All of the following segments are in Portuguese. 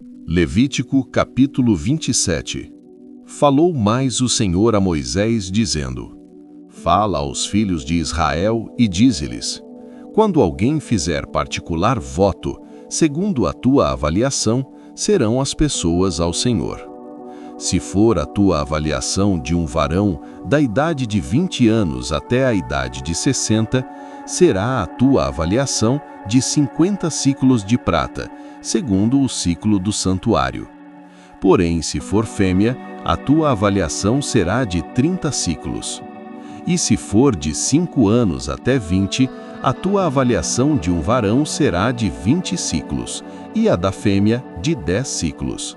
Levítico capítulo 27. Falou mais o Senhor a Moisés, dizendo: Fala aos filhos de Israel e dize-lhes: Quando alguém fizer particular voto, segundo a tua avaliação, serão as pessoas ao Senhor. Se for a tua avaliação de um varão da idade de 20 anos até a idade de 60, será a tua avaliação de 50 siclos de prata, segundo o ciclo do santuário. Porém, se for fêmea, a tua avaliação será de 30 siclos. E se for de 5 anos até 20, a tua avaliação de um varão será de 20 siclos, e a da fêmea de 10 siclos.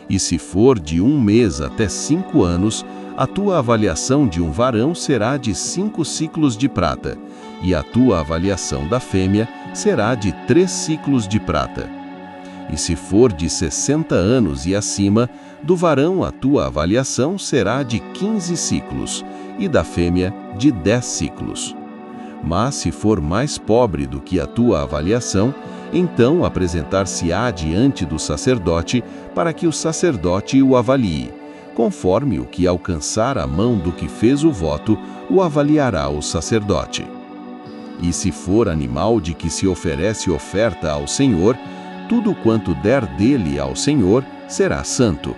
E se for de 1 mês até 5 anos, a tua avaliação de um varão será de 5 siclos de prata, e a tua avaliação da fêmea será de 3 siclos de prata. E se for de 60 anos e acima, do varão a tua avaliação será de 15 siclos, e da fêmea de 10 siclos. Mas se for mais pobre do que a tua avaliação, então apresentar-se-á diante do sacerdote, para que o sacerdote o avalie. Conforme o que alcançar a mão do que fez o voto, o avaliará o sacerdote. E se for animal de que se oferece oferta ao Senhor, tudo quanto der dele ao Senhor será santo.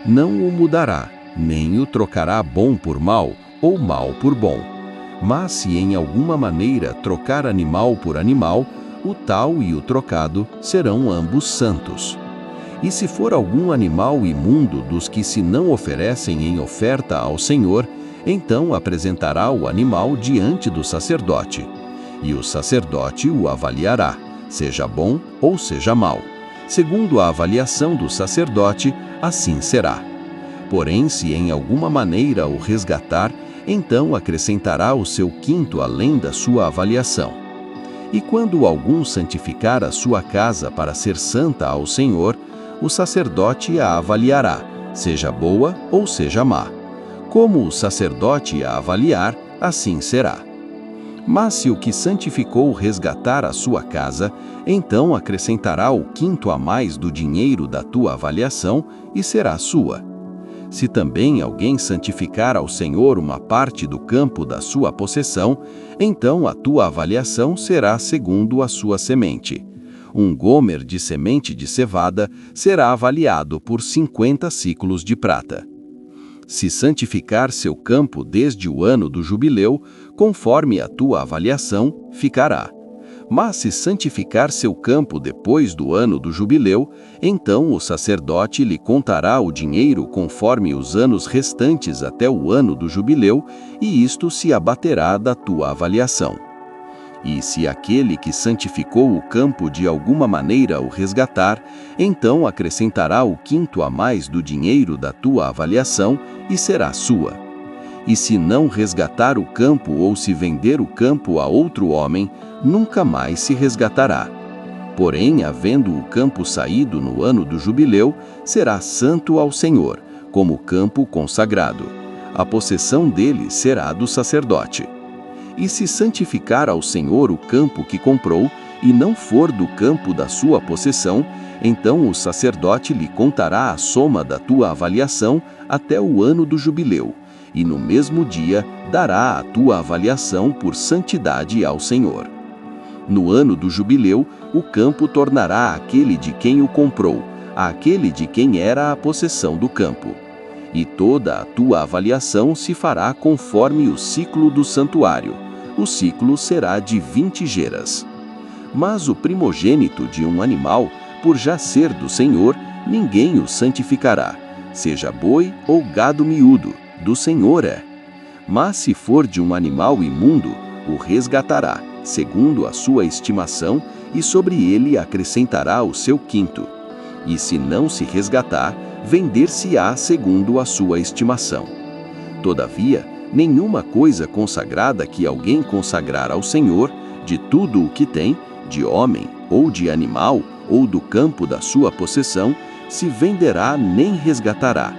Não o mudará, nem o trocará bom por mal, ou mal por bom. Mas se em alguma maneira trocar animal por animal, o tal e o trocado serão ambos santos. E se for algum animal imundo dos que se não oferecem em oferta ao Senhor, então apresentará o animal diante do sacerdote. E o sacerdote o avaliará, seja bom ou seja mau. Segundo a avaliação do sacerdote, assim será. Porém, se em alguma maneira o resgatar, então acrescentará o seu quinto além da sua avaliação. E quando algum santificar a sua casa para ser santa ao Senhor, o sacerdote a avaliará, seja boa ou seja má. Como o sacerdote a avaliar, assim será. Mas se o que santificou resgatar a sua casa, então acrescentará o quinto a mais do dinheiro da tua avaliação e será sua. Se também alguém santificar ao Senhor uma parte do campo da sua possessão, então a tua avaliação será segundo a sua semente. Um gomer de semente de cevada será avaliado por 50 siclos de prata. Se santificar seu campo desde o ano do jubileu, conforme a tua avaliação, ficará. Mas se santificar seu campo depois do ano do jubileu, então o sacerdote lhe contará o dinheiro conforme os anos restantes até o ano do jubileu, e isto se abaterá da tua avaliação. E se aquele que santificou o campo de alguma maneira o resgatar, então acrescentará o quinto a mais do dinheiro da tua avaliação e será sua. E se não resgatar o campo ou se vender o campo a outro homem, nunca mais se resgatará. Porém, havendo o campo saído no ano do jubileu, será santo ao Senhor, como campo consagrado. A possessão dele será do sacerdote. E se santificar ao Senhor o campo que comprou, e não for do campo da sua possessão, então o sacerdote lhe contará a soma da tua avaliação até o ano do jubileu, e no mesmo dia dará a tua avaliação por santidade ao Senhor. No ano do jubileu, o campo tornará àquele de quem o comprou, àquele de quem era a possessão do campo. E toda a tua avaliação se fará conforme o ciclo do santuário. O ciclo será de 20 geras. Mas o primogênito de um animal, por já ser do Senhor, ninguém o santificará, seja boi ou gado miúdo, do Senhor é. Mas se for de um animal imundo, o resgatará, segundo a sua estimação, e sobre ele acrescentará o seu quinto. E se não se resgatar, vender-se-á segundo a sua estimação. Todavia, nenhuma coisa consagrada que alguém consagrar ao Senhor, de tudo o que tem, de homem, ou de animal, ou do campo da sua possessão, se venderá nem resgatará.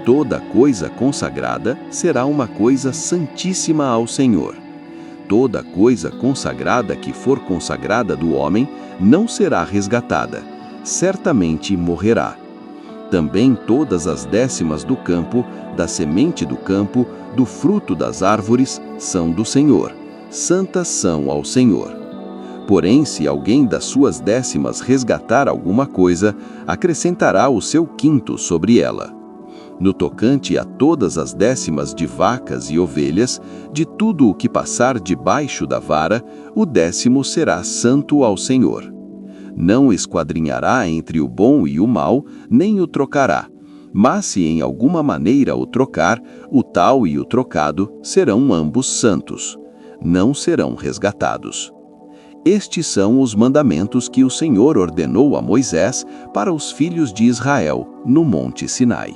Toda coisa consagrada será uma coisa santíssima ao Senhor. Toda coisa consagrada que for consagrada do homem não será resgatada, certamente morrerá. Também todas as décimas do campo, da semente do campo, do fruto das árvores, são do Senhor. Santas são ao Senhor. Porém, se alguém das suas décimas resgatar alguma coisa, acrescentará o seu quinto sobre ela. No tocante a todas as décimas de vacas e ovelhas, de tudo o que passar debaixo da vara, o 10º será santo ao Senhor. Não esquadrinhará entre o bom e o mal, nem o trocará. Mas se em alguma maneira o trocar, o tal e o trocado serão ambos santos. Não serão resgatados. Estes são os mandamentos que o Senhor ordenou a Moisés para os filhos de Israel, no Monte Sinai.